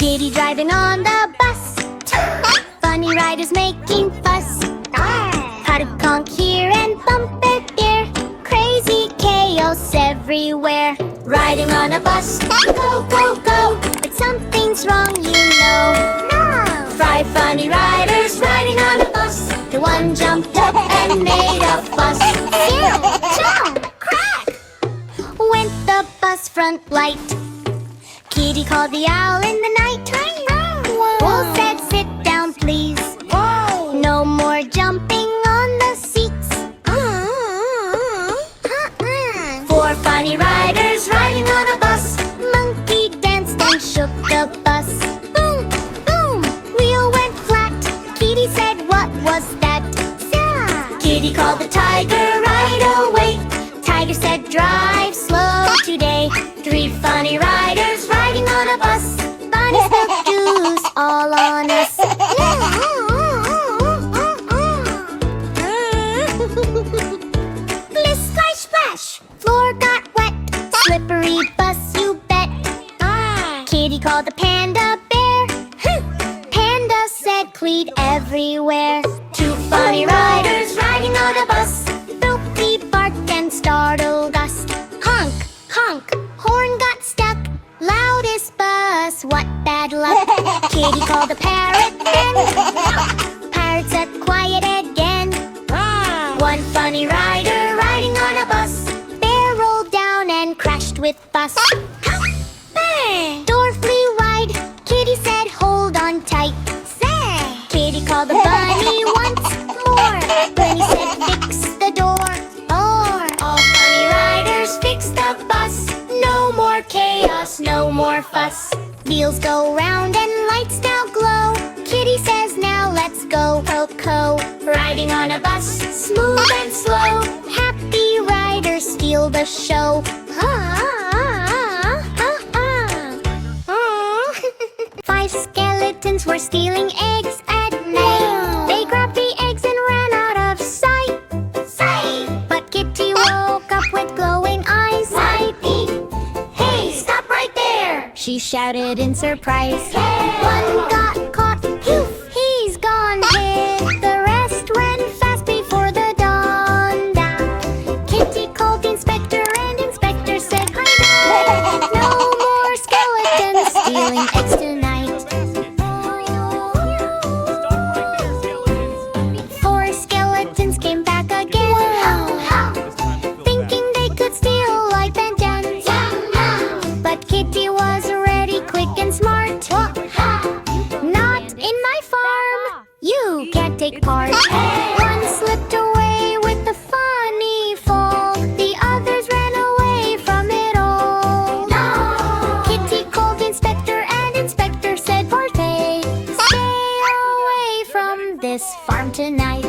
Kitty driving on the bus. Funny riders making fuss. Pot of conch here and bumper there. Crazy chaos everywhere. Riding on a bus, go, go, go. But something's wrong, you know. No! 5 funny riders riding on a bus. The one jumped up and made a fuss. Jump, crack! Went the bus front light. Kitty called the owl in the night. Wolf said, sit down, please. No more jumping on the seats. 4 funny riders riding on a bus. Monkey danced and shook the bus. Boom, boom, wheel went flat. Kitty said, what was that? Kitty called the tiger right away. Tiger said, drive slow today. 3 funny riders riding on a bus. Bunny spilled juice all on us. Splish, splash, splash. Floor got wet. Slippery bus, you bet. Kitty called the panda bear. Panda said, cleat everywhere. 2 funny riders riding on a bus. Filthy barked and startled us. Honk, honk, horn got stuck. Loudest bus, what bad luck. Kitty called the parrot then. Parrot said, quiet again. 1 funny rider riding on a bus. Bear rolled down and crashed with bus. Door flew wide. Kitty said, hold on tight. Kitty called the bunny once more. Bunny said, fix the door. All funny riders fix the bus. No more chaos, no more fuss. Wheels go round and lights now glow. Kitty says, now let's go, Coco. Riding on a bus, smooth and slow. Happy riders steal the show. 5 skeletons were stealing eggs at night. They grabbed the eggs and ran out of sight. But Kitty woke up with glowing eyes. Hey, stop right there! She shouted in surprise. One got caught, poof, he's gone. Hit the rest ran fast before the dawn. Kitty called the inspector and inspector said, no more skeletons stealing eggs tonight. 4 skeletons came back again. Thinking they could steal like vengeance. But Kitty was ready, quick and smart. Not in my farm, you can't take part. One slipped away with a funny fall. The others ran away from it all. Kitty called the inspector and inspector said, Forte, stay away from this farm tonight.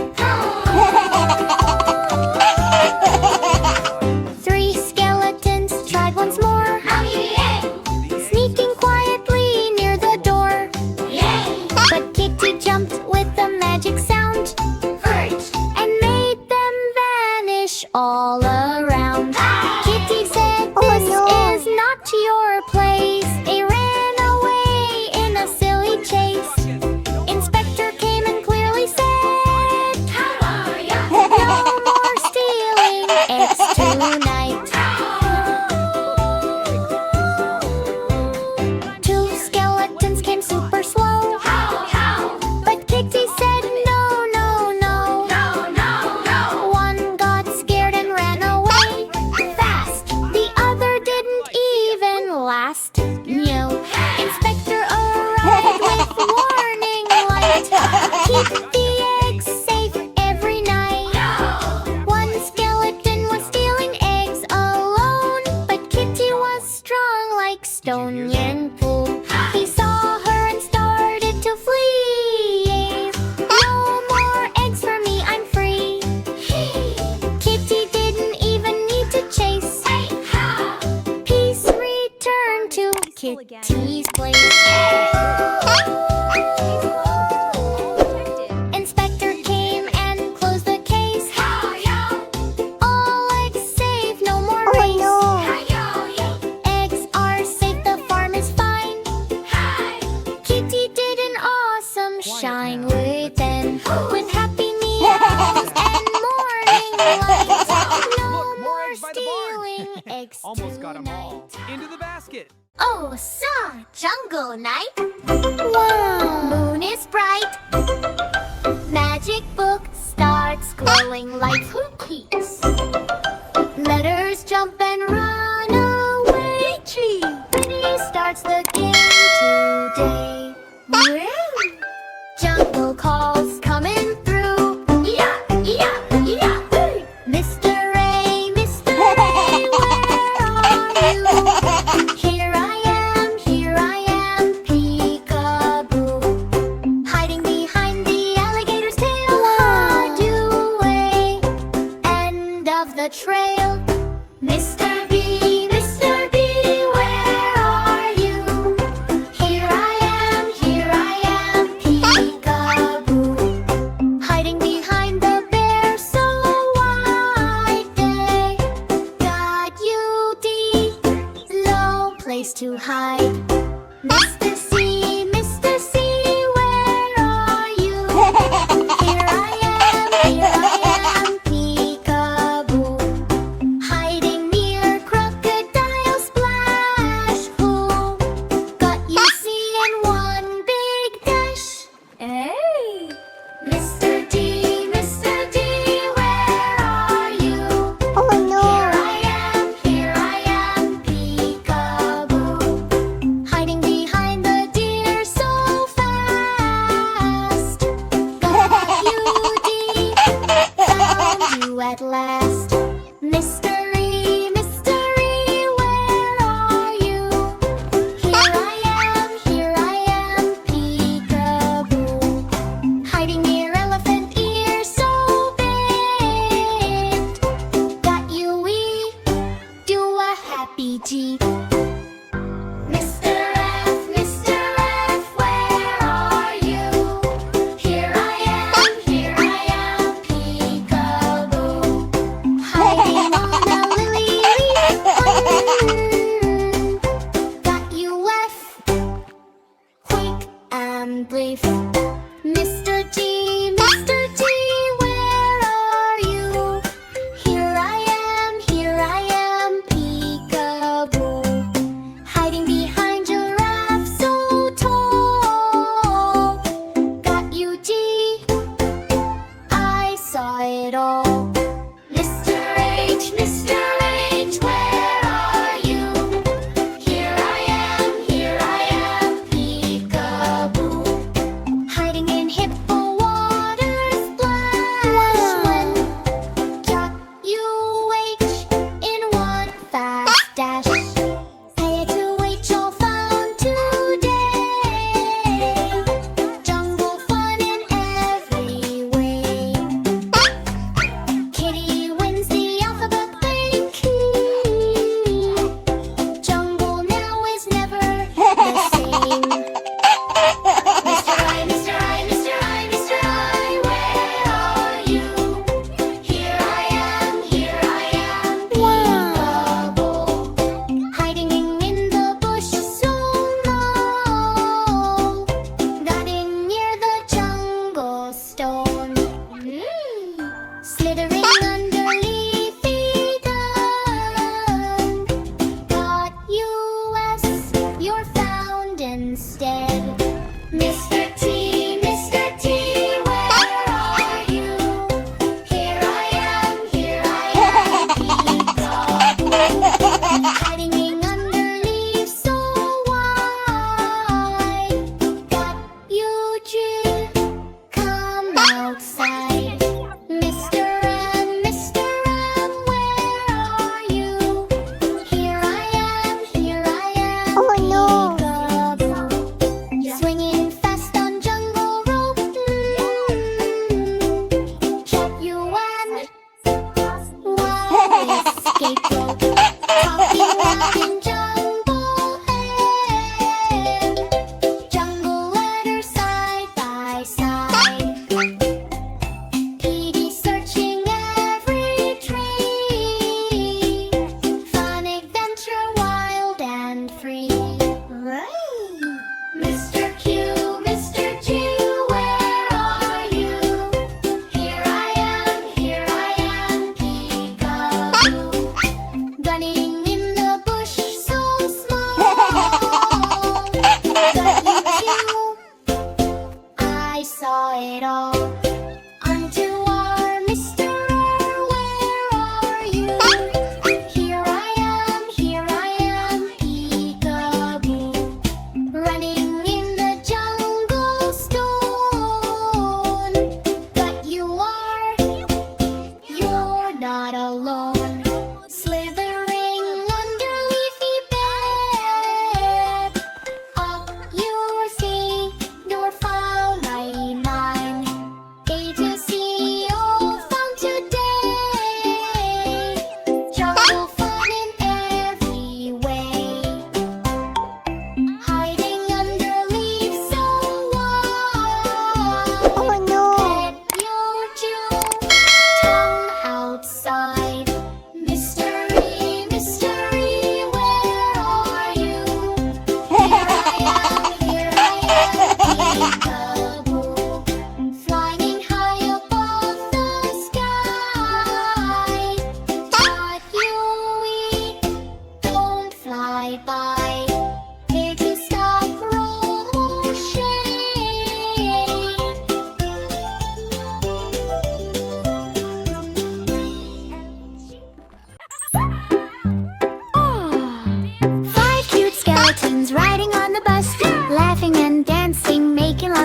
3 skeletons tried once more. Sneaking quietly near the door. But Kitty jumped with a magic sound and made them vanish all around. Kitty said, this is not your place. They ran away in a silly chase. Inspector came and clearly said, no more stealing eggs tonight. 2 skeletons came super slow. But Kitty said, no, no, no. One got scared and ran away fast. The other didn't even last. No. Inspector arrived with warning light. Keep the eggs safe every night. 1 skeleton was stealing eggs alone. But Kitty was strong like stone and fool. He saw her and started to flee. No more eggs for me, I'm free. Kitty didn't even need to chase. Peace returned to Kitty's place. Inspector came and closed the case. All eggs safe, no more race. Eggs are safe, the farm is fine. eggs by the barn. stealing eggs Almost got them all. tonight. Into the basket. Oh, saw jungle night. Wow, moon is bright. Magic book starts glowing like cookies. Letters jump and run away. Tree starts the game today. Jungle calls coming through. Yeah, yeah, yeah. Mr. Ray, Mr. Ray, where are you? Here I am, peekaboo. Hiding behind the alligator's tail. Hard away, end of the trail. Mr. B, where are you? Here I am, peekaboo. Hiding behind the bear, so wide day. Got you, D, low place to hide. Mr. C, where are you? Here I am, peekaboo. Hiding near crocodile splash pool. Got you, C, in one big dash. Hey! Mr. D, where are you? Oh no! Here I am, peekaboo. Hiding behind the deer so fast. Got you, D, found you at last. Mystery, where are you? Here I am, peekaboo. Hiding near elephant ear so big. Got you, we do a happy G. Mr. F, where are you? Here I am, peekaboo. Hiding on a lily leaf. Got you, F, quick and brief. Mr. G, where are you? Here I am, peekaboo.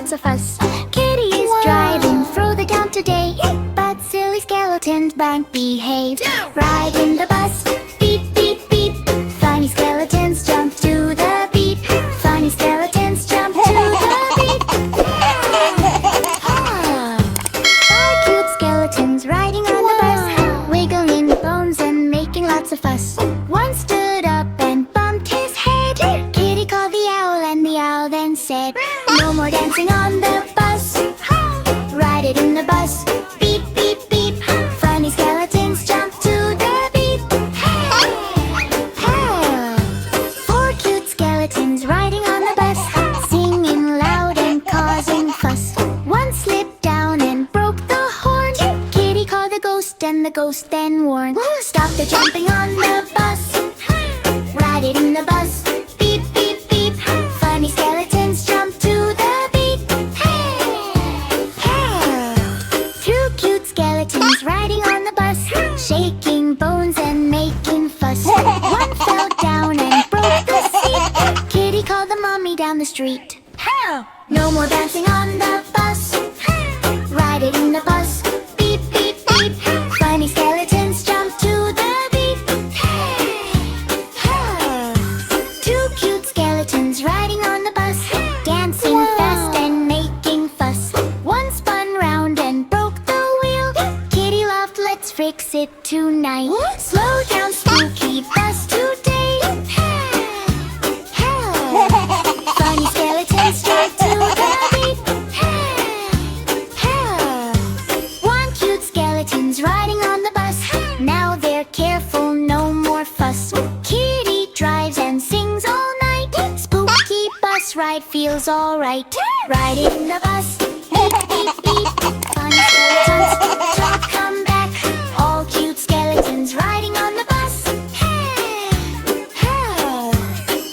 lots of fuss. Kitty is driving through the town today, but silly skeletons won't behave. Ride in the bus, beep, beep, beep. Funny skeletons jump to the beat. Funny skeletons jump to the beat. Five cute skeletons riding on the bus, wiggling bones and making lots of fuss. One stood up and bumped his head. Kitty called the owl and the owl then said, no more dancing on the bus. Ride it in the bus, beep, beep, beep. Funny skeletons jump to the beat. Four cute skeletons riding on the bus, singing loud and causing fuss. One slipped down and broke the horn. Kitty called the ghost and the ghost then warned, stop the jumping on the bus. Ride it in the bus, beep, beep, beep. Funny skeletons jump to the beat. Two cute skeletons riding on the bus, shaking bones and making fuss. One fell down and broke the seat. Kitty called the mommy down the street. No more dancing on the bus. Ride it in the bus, beep, beep, beep. Funny skeletons jump to the beat. Two cute skeletons riding on the bus, dancing fast and making fuss. One spun round and broke the wheel. Kitty laughed, let's fix it tonight. Slow down, spooky bus today. Funny skeletons jump to the beat. One cute skeleton's riding on the bus. Now they're careful, no more fuss. Kitty drives and sings all night. Spooky bus ride feels alright. Ride in the bus, beep, beep, beep. Funny skeletons, talk, come back. All cute skeletons riding on the bus.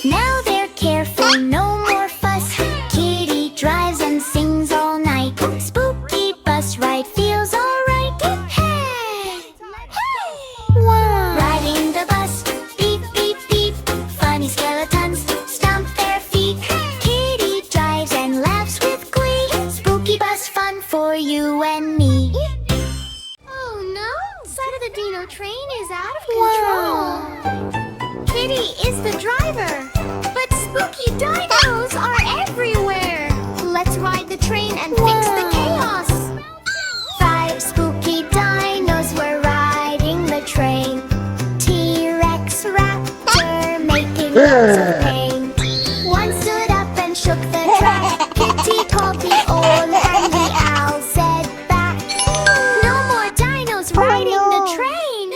Now they're careful, no more fuss. Kitty drives and sings all night. Spooky bus ride feels alright. Riding the bus, beep, beep, beep. Funny skeletons stomp their feet. Kitty drives and laughs with glee. Spooky bus fun for you and me. Oh no, side of the dino train is out of control. Kitty is the driver, but spooky dinos are everywhere. Let's ride the train and fix the chaos. Five spooky dinos were riding the train. T-Rex, Raptor, making lots of pain. One stood up and shook the track. Kitty called the owl and the owl said back, no more dinos riding the train.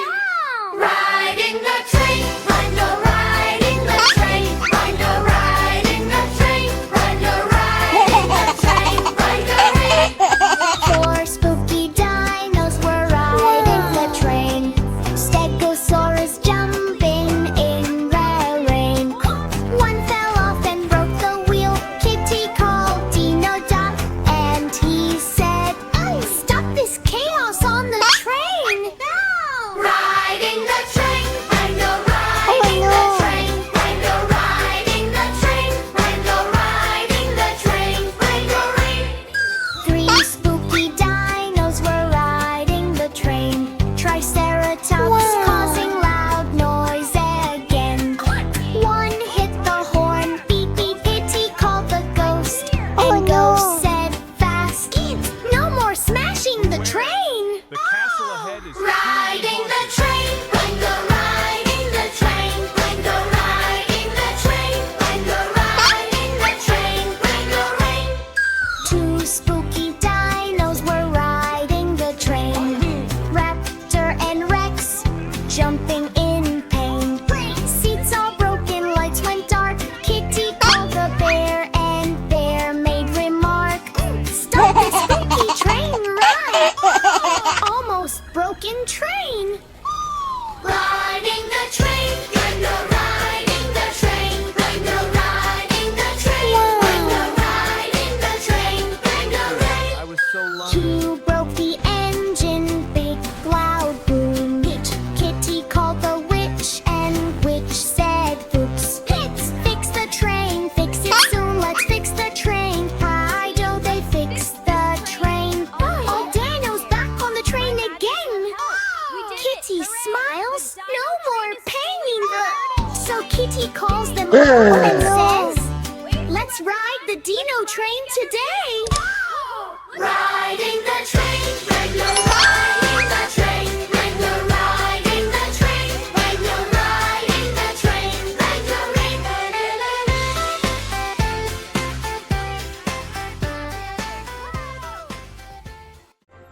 Riding the train, Rhino riding the train, Rhino riding the train, Rhino riding the train, Rhino. Four spooky dinos were riding the train. Stegosaurus jumping in the rain. So Kitty calls them home and says, let's ride the Dino train today. Riding the train, regular riding the train, regular riding the train, regular riding the train, regular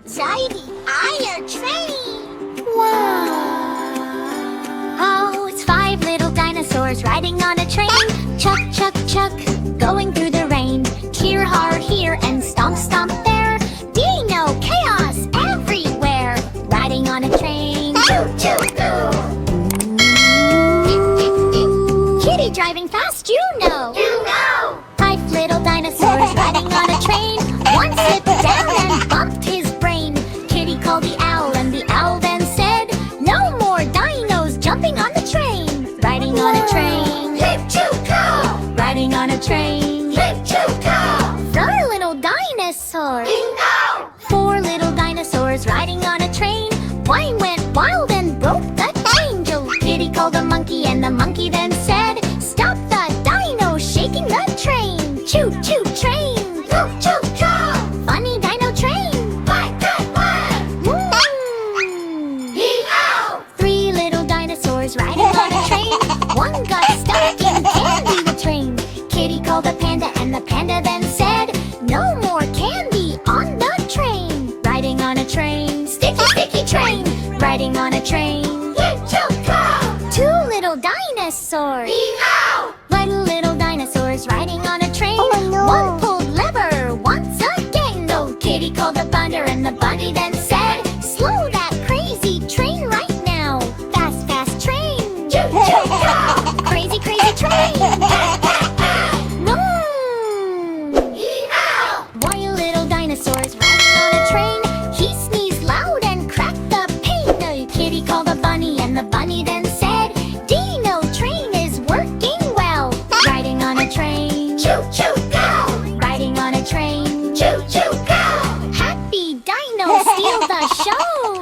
Tidy iron train. Wow. Oh, it's 5 little dinosaurs riding on a train. Chuck, chuck, chuck, going through the rain. Here, har, here, and stomp, stomp there. Dino chaos everywhere. Riding on a train. Choo, choo, choo. Kitty driving fast, you know. You know. 5 little dinosaurs riding on a train. One slipped down and bumped his brain. Kitty called the owl, and the owl then said, no more dinos jumping on the train. Riding on a train. Hip, choo, go. Riding on a train. Hip, choo, go. 4 little dinosaurs. Bingo. 4 little dinosaurs riding on a train. One went wild and broke the chain. Kitty called the monkey, and the monkey then said, stop the dino shaking the train. Choo, choo, train. Choo, choo, choo. Funny dino train. Quack, quack, quack. Hee-haw. 3 little dinosaurs riding on a train. One got stuck in candy the train. Kitty called the panda, and the panda then said, no more candy on the train. Riding on a train. Sticky, sticky train. Riding on a train. Hip, choo, go. 2 little dinosaurs. Hee-haw. Little dinosaurs riding on a train. Oh, no. One pulled lever once again. Old Kitty called the bunder, and the bunny then said, slow that crazy train right now. Fast, fast train. Choo, choo, go. Crazy, crazy train. Yee-haw. One little dinosaurs riding on a train. He sneezed loud and cracked the pane. Old Kitty called the bunny, and the bunny then said, Dino train is working well. Riding on a train. Choo, choo, go. Riding on a train. Choo, choo, go. Happy Dino steal the show.